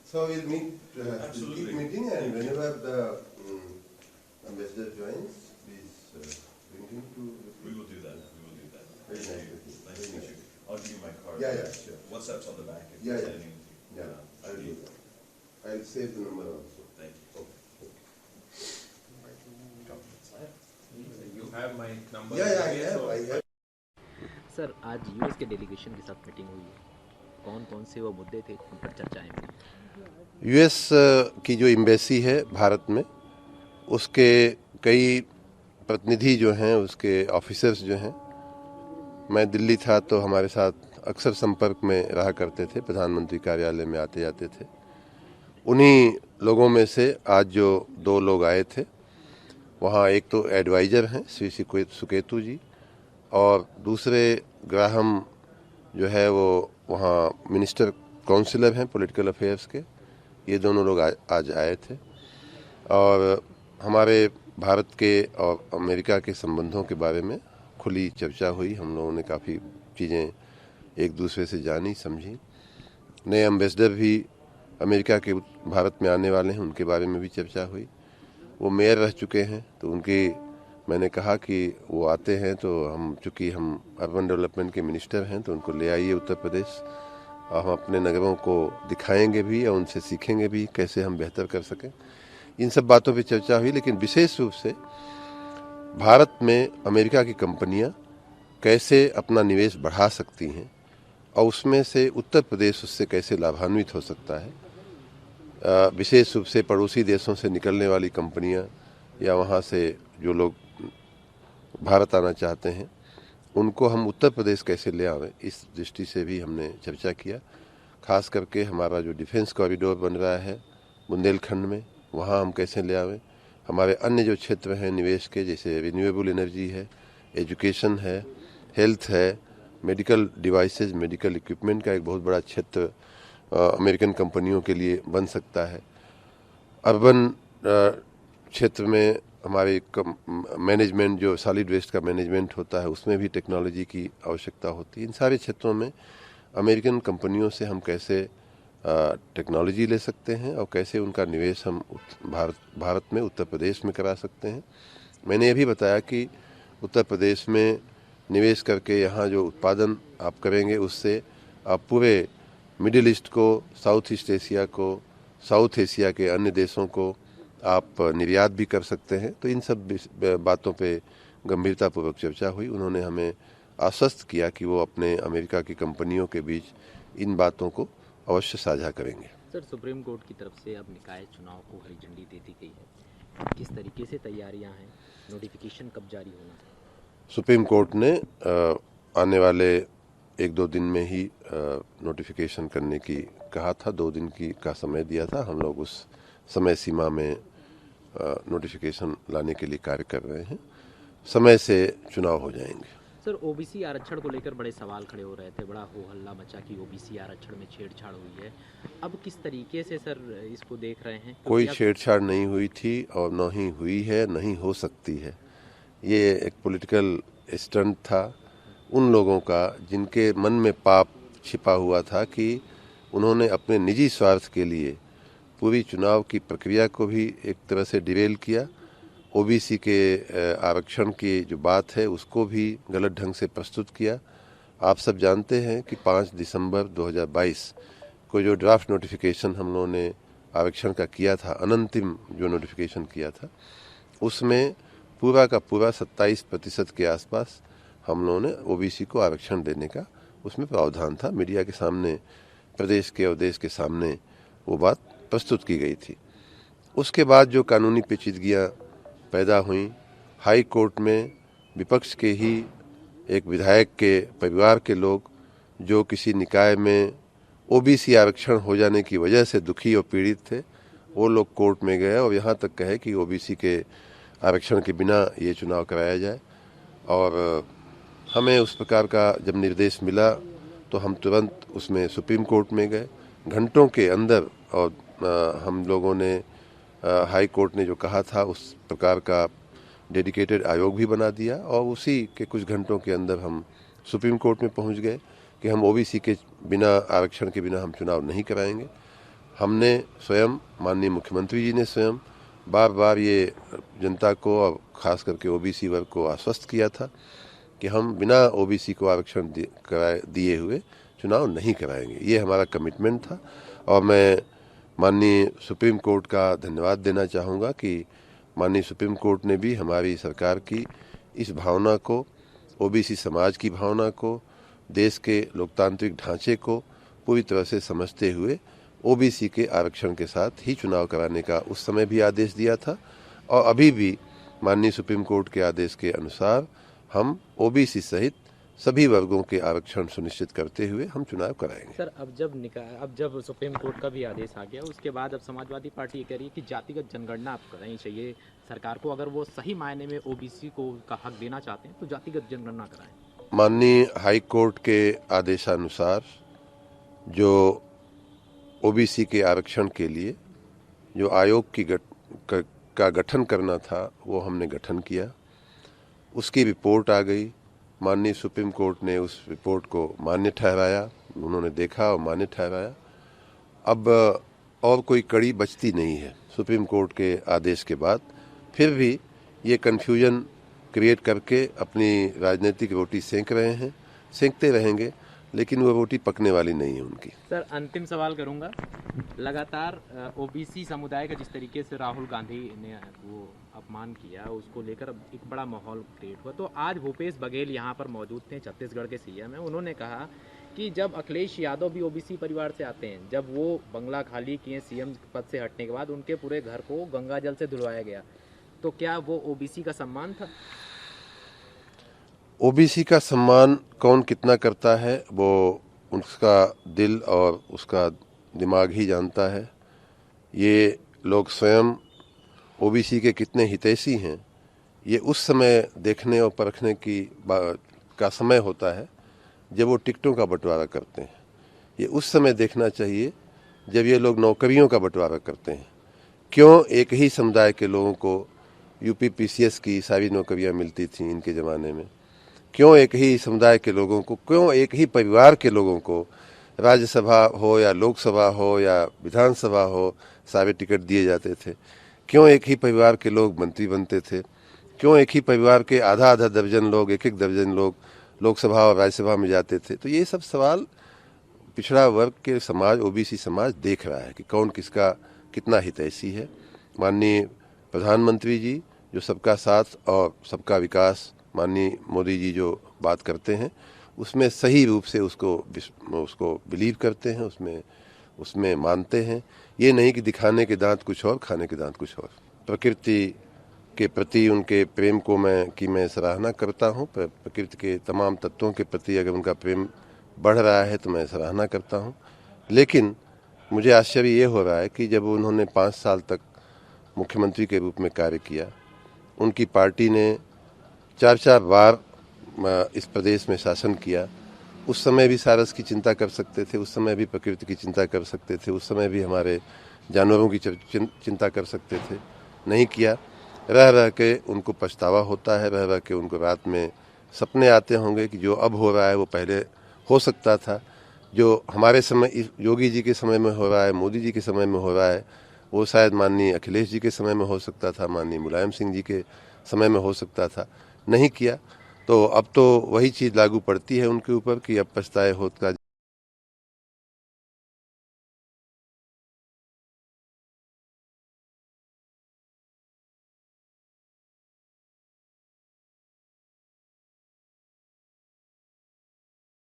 So we'll meet, Absolutely. keep meeting, and whenever the ambassador joins, please bring him to. We will do that. We will do that. Very Thank nice you. with you. Nice to Very meet nice. you. I'll give you my card. Yeah, yeah, sure. WhatsApp's on the back. If Yeah, there's yeah. anything. Yeah, I'll do that. I'll save the number also. Thank you. You have my number. Yeah, I have. Sir आज US के delegation के साथ meeting हुई है, कौन कौन से वो मुद्दे थे उन पर चर्चाएं हुई? यूएस की जो एम्बेसी है भारत में, उसके कई प्रतिनिधि जो हैं, उसके ऑफिसर्स जो हैं, मैं दिल्ली था तो हमारे साथ अक्सर संपर्क में रहा करते थे, प्रधानमंत्री कार्यालय में आते जाते थे। उन्हीं लोगों में से आज जो दो लोग आए थे, वहाँ एक तो एडवाइज़र हैं श्री सुकेतु जी, और दूसरे ग्राहम जो है वो वहाँ मिनिस्टर काउंसिलर हैं पॉलिटिकल अफेयर्स के। ये दोनों लोग आज आए थे और हमारे भारत के और अमेरिका के संबंधों के बारे में खुली चर्चा हुई। हम लोगों ने काफ़ी चीज़ें एक दूसरे से जानी समझी। नए एम्बेसडर भी अमेरिका के भारत में आने वाले हैं, उनके बारे में भी चर्चा हुई। वो मेयर रह चुके हैं तो उनकी मैंने कहा कि वो आते हैं तो चूँकि हम अर्बन डेवलपमेंट के मिनिस्टर हैं तो उनको ले आइए उत्तर प्रदेश, और हम अपने नगरों को दिखाएंगे भी और उनसे सीखेंगे भी कैसे हम बेहतर कर सकें। इन सब बातों पे चर्चा हुई, लेकिन विशेष रूप से भारत में अमेरिका की कंपनियां कैसे अपना निवेश बढ़ा सकती हैं और उसमें से उत्तर प्रदेश उससे कैसे लाभान्वित हो सकता है। विशेष रूप से पड़ोसी देशों से निकलने वाली कंपनियां या वहाँ से जो लोग भारत आना चाहते हैं उनको हम उत्तर प्रदेश कैसे ले आवें, इस दृष्टि से भी हमने चर्चा किया। खास करके हमारा जो डिफेंस कॉरिडोर बन रहा है बुंदेलखंड में, वहाँ हम कैसे ले आवें। हमारे अन्य जो क्षेत्र हैं निवेश के, जैसे रिन्यूएबल एनर्जी है, एजुकेशन है, हेल्थ है, मेडिकल डिवाइसेस, मेडिकल इक्विपमेंट का एक बहुत बड़ा क्षेत्र अमेरिकन कंपनियों के लिए बन सकता है। अर्बन क्षेत्र में हमारे मैनेजमेंट, जो सॉलिड वेस्ट का मैनेजमेंट होता है, उसमें भी टेक्नोलॉजी की आवश्यकता होती है। इन सारे क्षेत्रों में अमेरिकन कंपनियों से हम कैसे टेक्नोलॉजी ले सकते हैं और कैसे उनका निवेश हम भारत में उत्तर प्रदेश में करा सकते हैं। मैंने ये भी बताया कि उत्तर प्रदेश में निवेश करके यहाँ जो उत्पादन आप करेंगे उससे आप पूरे मिडिल ईस्ट को, साउथ ईस्ट एशिया को, साउथ एशिया के अन्य देशों को आप निर्यात भी कर सकते हैं। तो इन सब बातों पे गंभीरतापूर्वक चर्चा हुई। उन्होंने हमें आश्वस्त किया कि वो अपने अमेरिका की कंपनियों के बीच इन बातों को अवश्य साझा करेंगे। सर सुप्रीम कोर्ट की तरफ से अब निकाय चुनाव को हरी झंडी दे दी गई है, किस तरीके से तैयारियां हैं, नोटिफिकेशन कब जारी होना है? सुप्रीम कोर्ट ने आने वाले 1-2 दिन में ही नोटिफिकेशन करने की कहा था। 2 दिन का समय दिया था। हम लोग उस समय सीमा में नोटिफिकेशन लाने के लिए कार्य कर रहे हैं। समय से चुनाव हो जाएंगे। सर ओबीसी आरक्षण को लेकर बड़े सवाल खड़े हो रहे थे, बड़ा हो हल्ला मचा कि ओबीसी आरक्षण में छेड़छाड़ हुई है। अब किस तरीके से सर इसको देख रहे हैं? कोई छेड़छाड़ नहीं हुई थी और न ही हुई है, नहीं हो सकती है। ये एक पॉलिटिकल स्टंट था उन लोगों का जिनके मन में पाप छिपा हुआ था कि उन्होंने अपने निजी स्वार्थ के लिए पूरी चुनाव की प्रक्रिया को भी एक तरह से डिरेल किया। ओबीसी के आरक्षण की जो बात है उसको भी गलत ढंग से प्रस्तुत किया। आप सब जानते हैं कि 5 दिसंबर 2022 को जो ड्राफ्ट नोटिफिकेशन हम लोगों ने आरक्षण का किया था, अनंतिम जो नोटिफिकेशन किया था, उसमें पूरा का पूरा 27% के आसपास हम लोगों ने ओबीसी को आरक्षण देने का उसमें प्रावधान था। मीडिया के सामने, प्रदेश के और देश के सामने वो बात प्रस्तुत की गई थी। उसके बाद जो कानूनी पेचीदगियाँ पैदा हुई, हाई कोर्ट में विपक्ष के ही एक विधायक के परिवार के लोग जो किसी निकाय में ओबीसी आरक्षण हो जाने की वजह से दुखी और पीड़ित थे, वो लोग कोर्ट में गए और यहाँ तक कहे कि ओबीसी के आरक्षण के बिना ये चुनाव कराया जाए। और हमें उस प्रकार का जब निर्देश मिला तो हम तुरंत उसमें सुप्रीम कोर्ट में गए। घंटों के अंदर और हम लोगों ने हाई कोर्ट ने जो कहा था उस प्रकार का डेडिकेटेड आयोग भी बना दिया और उसी के कुछ घंटों के अंदर हम सुप्रीम कोर्ट में पहुंच गए कि हम ओबीसी के बिना, आरक्षण के बिना हम चुनाव नहीं कराएंगे। हमने स्वयं, माननीय मुख्यमंत्री जी ने स्वयं बार बार ये जनता को और ख़ास करके ओबीसी वर्ग को आश्वस्त किया था कि हम बिना ओबीसी को आरक्षण दिए हुए चुनाव नहीं कराएंगे। ये हमारा कमिटमेंट था और मैं माननीय सुप्रीम कोर्ट का धन्यवाद देना चाहूँगा कि माननीय सुप्रीम कोर्ट ने भी हमारी सरकार की इस भावना को, ओबीसी समाज की भावना को, देश के लोकतांत्रिक ढांचे को पूरी तरह से समझते हुए ओबीसी के आरक्षण के साथ ही चुनाव कराने का उस समय भी आदेश दिया था और अभी भी माननीय सुप्रीम कोर्ट के आदेश के अनुसार हम ओबीसी सहित सभी वर्गों के आरक्षण सुनिश्चित करते हुए हम चुनाव कराएंगे। सर अब जब सुप्रीम कोर्ट का भी आदेश आ गया, उसके बाद अब समाजवादी पार्टी ये कह रही है कि जातिगत जनगणना आप करानी चाहिए सरकार को, अगर वो सही मायने में ओबीसी को का हक देना चाहते हैं तो जातिगत जनगणना कराएं। माननीय हाई कोर्ट के आदेशानुसार जो ओबीसी के आरक्षण के लिए जो आयोग का गठन करना था वो हमने गठन किया, उसकी रिपोर्ट आ गई। माननीय सुप्रीम कोर्ट ने उस रिपोर्ट को मान्य ठहराया, उन्होंने देखा और मान्य ठहराया। अब और कोई कड़ी बचती नहीं है सुप्रीम कोर्ट के आदेश के बाद। फिर भी ये कन्फ्यूजन क्रिएट करके अपनी राजनीतिक रोटी सेंक रहे हैं, सेंकते रहेंगे, लेकिन वो रोटी पकने वाली नहीं है उनकी। सर अंतिम सवाल करूंगा, लगातार ओबीसी समुदाय का जिस तरीके से राहुल गांधी ने वो अपमान किया, उसको लेकर अब एक बड़ा माहौल क्रिएट हुआ। तो आज भूपेश बघेल यहाँ पर मौजूद थे, छत्तीसगढ़ के सीएम हैं, उन्होंने कहा कि जब अखिलेश यादव भी ओबीसी परिवार से आते हैं, जब वो बंगला खाली किए सीएम पद से हटने के बाद, उनके पूरे घर को गंगा जल से धुलवाया गया, तो क्या वो ओबीसी का सम्मान था? ओबीसी का सम्मान कौन कितना करता है वो उसका दिल और उसका दिमाग ही जानता है। ये लोग स्वयं ओबीसी के कितने हितैषी हैं ये उस समय देखने और परखने का समय होता है जब वो टिकटों का बंटवारा करते हैं। ये उस समय देखना चाहिए जब ये लोग नौकरियों का बंटवारा करते हैं। क्यों एक ही समुदाय के लोगों को यूपी पीसीएस की सारी नौकरियां मिलती थीं इनके ज़माने में? क्यों एक ही समुदाय के लोगों को, क्यों एक ही परिवार के लोगों को राज्यसभा हो या लोकसभा हो या विधानसभा हो सारे टिकट दिए जाते थे? क्यों एक ही परिवार के लोग मंत्री बनते थे? क्यों एक ही परिवार के आधा आधा दर्जन लोग, एक एक दर्जन लोग लोकसभा और राज्यसभा में जाते थे? तो ये सब सवाल पिछड़ा वर्ग के समाज, ओबीसी समाज देख रहा है कि कौन किसका कितना हितैषी है। माननीय प्रधानमंत्री जी जो सबका साथ और सबका विकास, माननीय मोदी जी जो बात करते हैं उसमें सही रूप से उसको बिलीव करते हैं, उसमें मानते हैं। ये नहीं कि दिखाने के दांत कुछ और, खाने के दांत कुछ और। प्रकृति के प्रति उनके प्रेम को मैं सराहना करता हूँ। प्रकृति के तमाम तत्वों के प्रति अगर उनका प्रेम बढ़ रहा है तो मैं सराहना करता हूँ। लेकिन मुझे आश्चर्य ये हो रहा है कि जब उन्होंने 5 साल तक मुख्यमंत्री के रूप में कार्य किया, उनकी पार्टी ने 4-4 बार इस प्रदेश में शासन किया, उस समय भी सारस की चिंता कर सकते थे, उस समय भी प्रकृति की चिंता कर सकते थे, उस समय भी हमारे जानवरों की चिंता कर सकते थे। नहीं किया। रह रह के उनको पछतावा होता है, रह रह के उनको रात में सपने आते होंगे कि जो अब हो रहा है वो पहले हो सकता था। जो हमारे समय, योगी जी के समय में हो रहा है, मोदी जी के समय में हो रहा है, वो शायद माननीय अखिलेश जी के समय में हो सकता था, माननीय मुलायम सिंह जी के समय में हो सकता था। नहीं किया तो अब तो वही चीज़ लागू पड़ती है उनके ऊपर कि अब पछताए होत का